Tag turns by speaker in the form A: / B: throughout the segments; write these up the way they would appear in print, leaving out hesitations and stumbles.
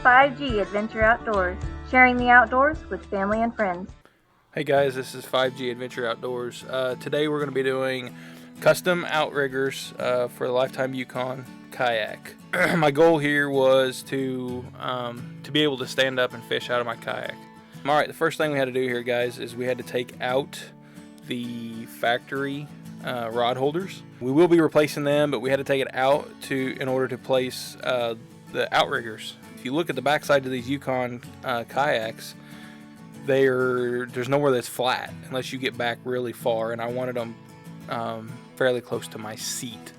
A: 5G Adventure Outdoors, sharing the outdoors with family and friends.
B: Hey guys, this is 5G Adventure Outdoors. Today we're going to be doing custom outriggers for the Lifetime Yukon kayak. My goal here was to be able to stand up and fish out of my kayak. Alright, the first thing we had to do here, guys, is we had to take out the factory rod holders. We will be replacing them, but we had to take it out in order to place the outriggers. If you look at the backside of these Yukon kayaks, there's nowhere that's flat unless you get back really far, and I wanted them fairly close to my seat.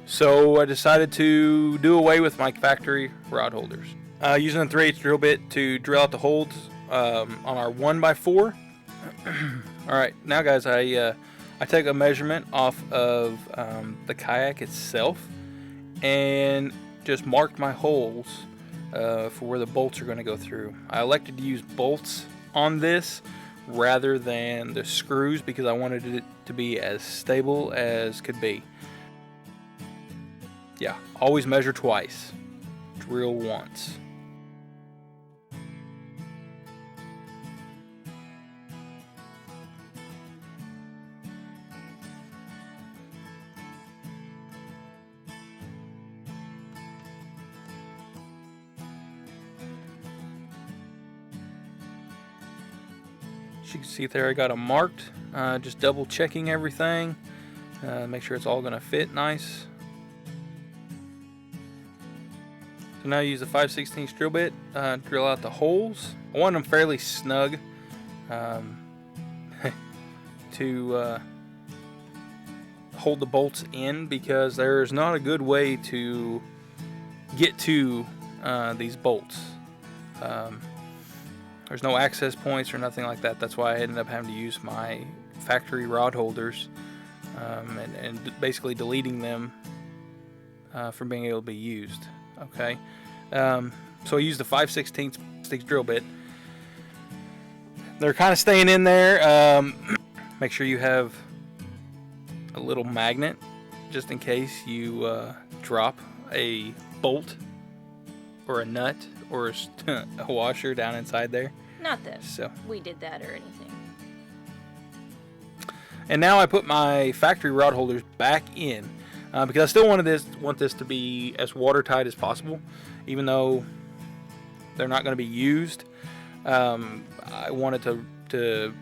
B: So I decided to do away with my factory rod holders. Using a 3/8 drill bit to drill out the holes on our 1x4. Alright, now guys, I take a measurement off of the kayak itself and just marked my holes for where the bolts are going to go through. I elected to use bolts on this rather than the screws because I wanted it to be as stable as could be. Yeah, always measure twice, drill once. As you can see there, I got them marked, just double checking everything, make sure it's all going to fit nice. So now I use the 5/16 drill bit, drill out the holes. I want them fairly snug to hold the bolts in, because there's not a good way to get to these bolts. There's no access points or nothing like that. That's why I ended up having to use my factory rod holders and basically deleting them from being able to be used. Okay, so I used the 5/16 drill bit. They're kind of staying in there. Make sure you have a little magnet just in case you drop a bolt or a nut or a washer down inside there.
C: Not that we did that or anything.
B: And now I put my factory rod holders back in because I still want this to be as watertight as possible, even though they're not going to be used. I wanted to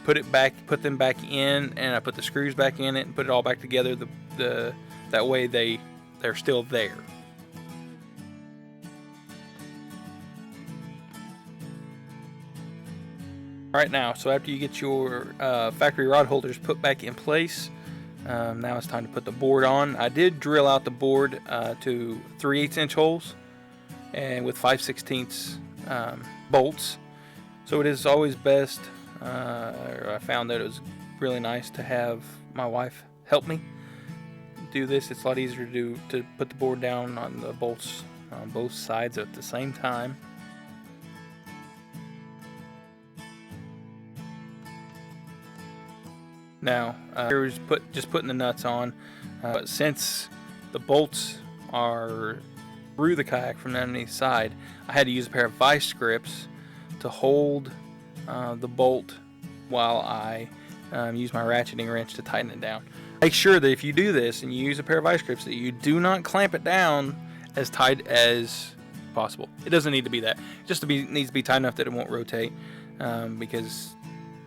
B: put them back in, and I put the screws back in it and put it all back together. That way they're still there. Alright, now, so after you get your factory rod holders put back in place, now it's time to put the board on. I did drill out the board to 3/8 inch holes and with 5/16 bolts. So it is always best, I found that it was really nice to have my wife help me do this. It's a lot easier to put the board down on the bolts on both sides at the same time. Now, here's just putting the nuts on, but since the bolts are through the kayak from underneath the side, I had to use a pair of vice grips to hold the bolt while I use my ratcheting wrench to tighten it down. Make sure that if you do this and you use a pair of vice grips, that you do not clamp it down as tight as possible. It doesn't need to be that. It just needs to be tight enough that it won't rotate, because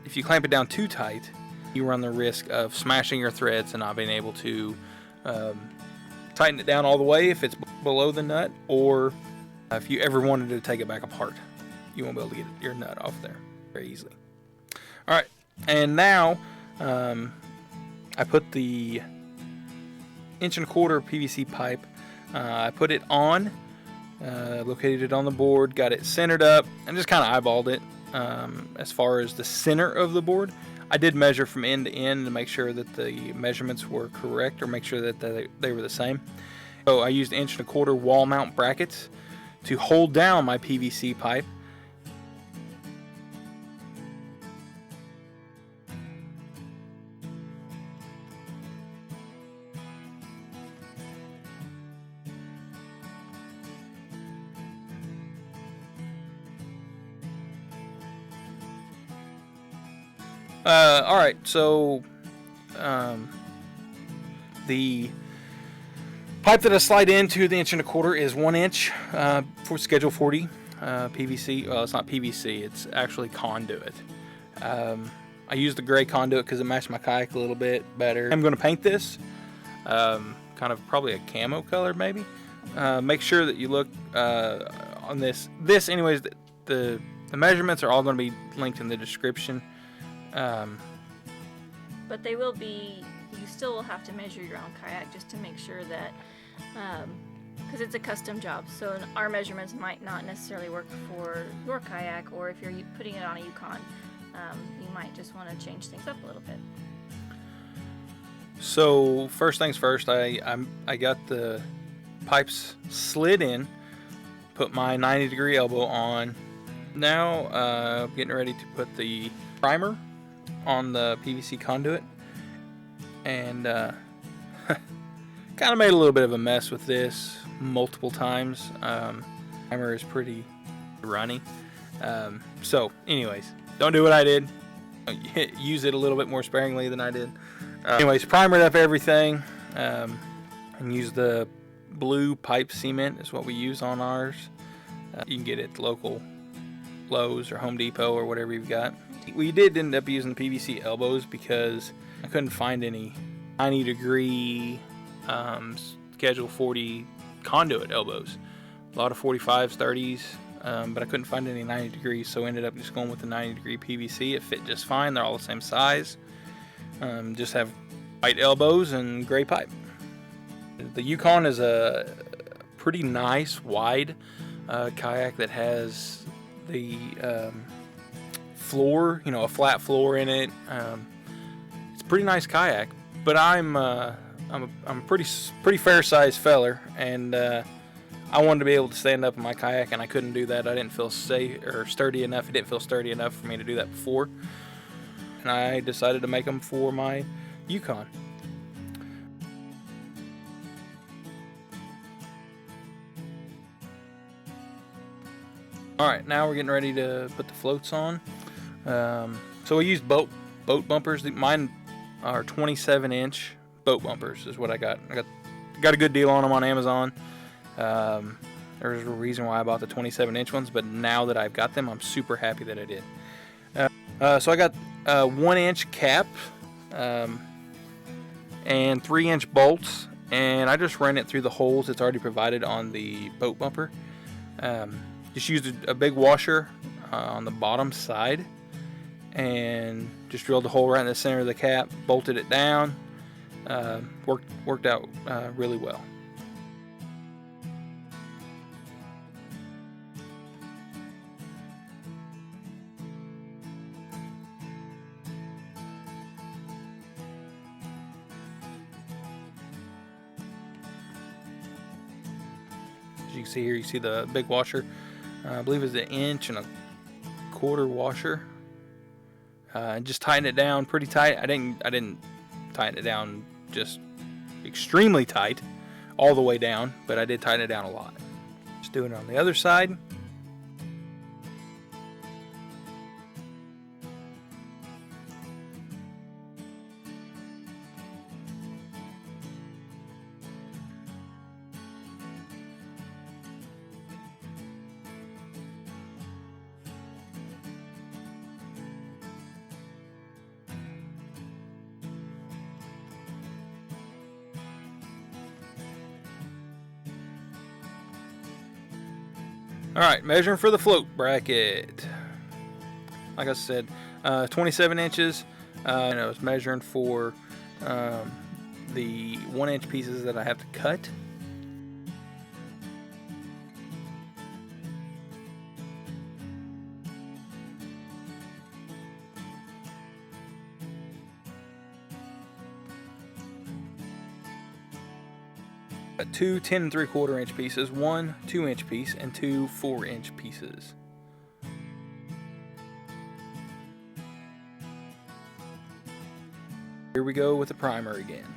B: if you clamp it down too tight, you run the risk of smashing your threads and not being able to tighten it down all the way if it's below the nut, or if you ever wanted to take it back apart, you won't be able to get your nut off there very easily. Alright, and now I put the 1.25 inch PVC pipe, I put it on, located it on the board, got it centered up, and just kind of eyeballed it as far as the center of the board. I did measure from end to end to make sure that the measurements were correct, or make sure that they were the same. So I used 1.25 inch wall mount brackets to hold down my PVC pipe. All right, so the pipe that I slide into the 1.25 inch is 1 inch for Schedule 40 PVC. Well, it's not PVC; it's actually conduit. I use the gray conduit because it matched my kayak a little bit better. I'm going to paint this, kind of probably a camo color, maybe. Make sure that you look on this. Anyways, the measurements are all going to be linked in the description.
C: But they will be. You still will have to measure your own kayak just to make sure that, because it's a custom job, so our measurements might not necessarily work for your kayak, or if you're putting it on a Yukon, you might just want to change things up a little bit.
B: So first things first, I got the pipes slid in, put my 90-degree elbow on. Now getting ready to put the primer on the PVC conduit, and kind of made a little bit of a mess with this multiple times. Primer is pretty runny, so anyways, don't do what I did. Use it a little bit more sparingly than I did. Anyways, primered up everything, and use the blue pipe cement is what we use on ours. You can get it at the local Lowe's or Home Depot or whatever you've got. We did end up using the PVC elbows because I couldn't find any 90-degree Schedule 40 conduit elbows. A lot of 45s, 30s, but I couldn't find any 90 degrees, so ended up just going with the 90-degree PVC. It fit just fine. They're all the same size. Just have white elbows and gray pipe. The Yukon is a pretty nice wide kayak that has the floor, a flat floor in it. It's a pretty nice kayak, but I'm a pretty fair-sized feller, and I wanted to be able to stand up in my kayak, and I couldn't do that. I didn't feel safe or sturdy enough. It didn't feel sturdy enough for me to do that before, and I decided to make them for my Yukon. Alright, now we're getting ready to put the floats on. So we used boat bumpers. Mine are 27-inch boat bumpers is what I got. I got a good deal on them on Amazon. There's a reason why I bought the 27-inch ones, but now that I've got them, I'm super happy that I did. So I got a 1-inch cap and 3-inch bolts, and I just ran it through the holes that's already provided on the boat bumper. Just used a big washer on the bottom side and just drilled a hole right in the center of the cap, bolted it down. Worked out really well. As you can see here, you see the big washer. I believe it's 1.25 inch washer. Just tighten it down pretty tight. I didn't tighten it down just extremely tight all the way down, but I did tighten it down a lot. Just doing it on the other side. Alright, measuring for the float bracket. Like I said, 27 inches. And I was measuring for the 1-inch pieces that I have to cut. Two 10 3/4 inch pieces, one 2-inch piece, and two 4-inch pieces. Here we go with the primer again.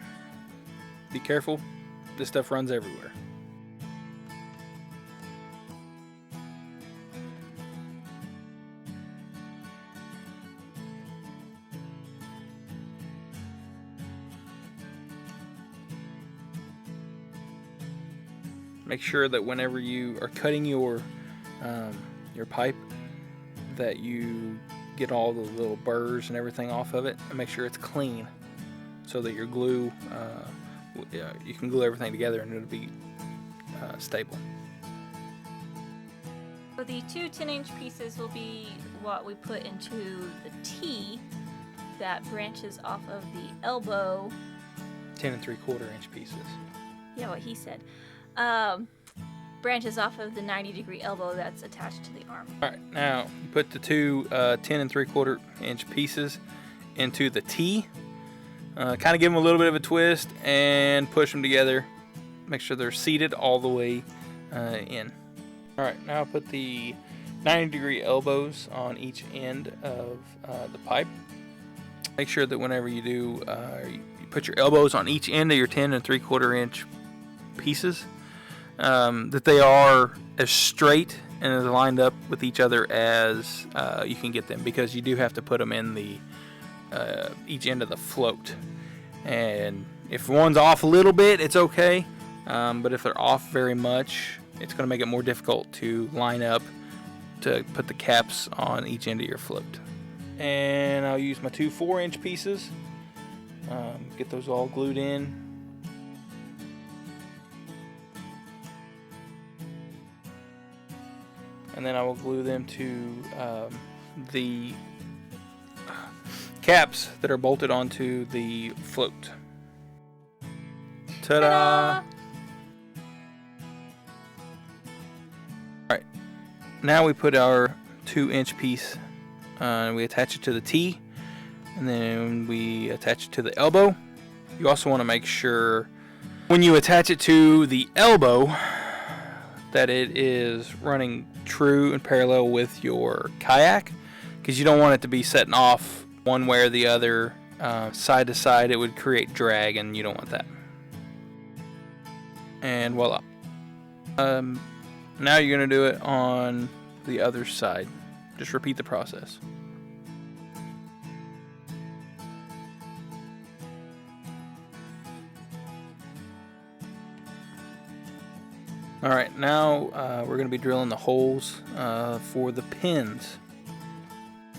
B: Be careful, this stuff runs everywhere. Make sure that whenever you are cutting your pipe, that you get all the little burrs and everything off of it, and make sure it's clean, so that your glue, you can glue everything together and it'll be stable.
C: So the two 10-inch pieces will be what we put into the T that branches off of the elbow.
B: 10 3/4-inch pieces.
C: Yeah, what he said. Branches off of the 90-degree elbow that's attached to the arm.
B: All right, now you put the two 10 3/4-inch pieces into the T. Kind of give them a little bit of a twist and push them together. Make sure they're seated all the way in. All right, now put the 90-degree elbows on each end of the pipe. Make sure that whenever you do, you put your elbows on each end of your 10 3/4-inch pieces, that they are as straight and as lined up with each other as you can get them, because you do have to put them in the each end of the float. And if one's off a little bit, it's okay, but if they're off very much, it's going to make it more difficult to line up to put the caps on each end of your float. And I'll use my two 4-inch pieces, get those all glued in. And then I will glue them to the caps that are bolted onto the float. Ta-da! Alright, now we put our 2-inch piece, we attach it to the T, and then we attach it to the elbow. You also want to make sure when you attach it to the elbow that it is running true and parallel with your kayak, because you don't want it to be setting off one way or the other, side to side. It would create drag, and you don't want that. And voila. Now you're going to do it on the other side. Just repeat the process. Alright, now we're going to be drilling the holes for the pins.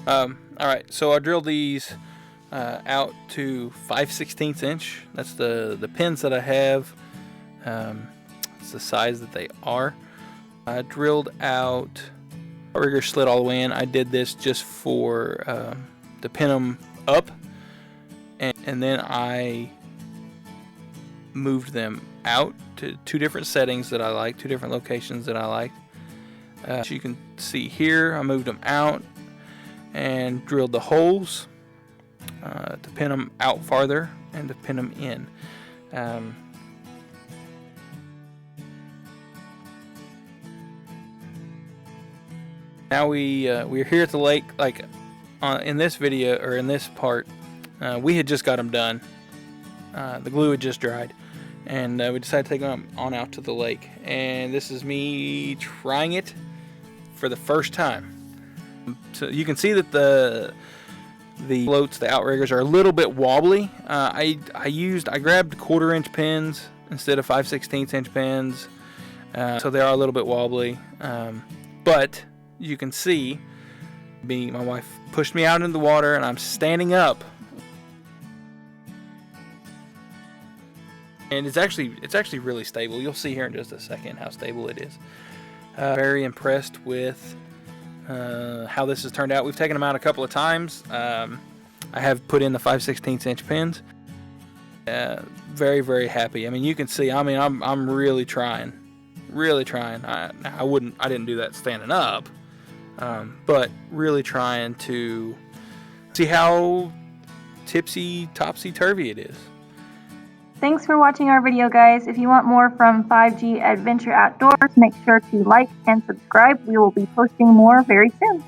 B: Alright, so I drilled these out to 5/16 inch. That's the pins that I have. It's the size that they are. I drilled out, outrigger slid all the way in. I did this just for to pin them up, and then I moved them out to two different settings that I like, two different locations that I like. As you can see here, I moved them out and drilled the holes to pin them out farther and to pin them in. Now we're here at the lake. Like in this video, or in this part, we had just got them done. The glue had just dried, and we decided to take them on out to the lake. And this is me trying it for the first time. So you can see that the floats, the outriggers, are a little bit wobbly. I grabbed 1/4-inch pins instead of 5/16 inch pins, so they are a little bit wobbly. But you can see, my wife pushed me out into the water, and I'm standing up. And it's actually really stable. You'll see here in just a second how stable it is. Very impressed with how this has turned out. We've taken them out a couple of times. I have put in the 5/16 inch pins. Very, very happy. I mean, you can see. I mean, I'm really trying. I didn't do that standing up, but really trying to see how topsy-turvy it is.
A: Thanks for watching our video, guys. If you want more from 5G Adventure Outdoors, make sure to like and subscribe. We will be posting more very soon.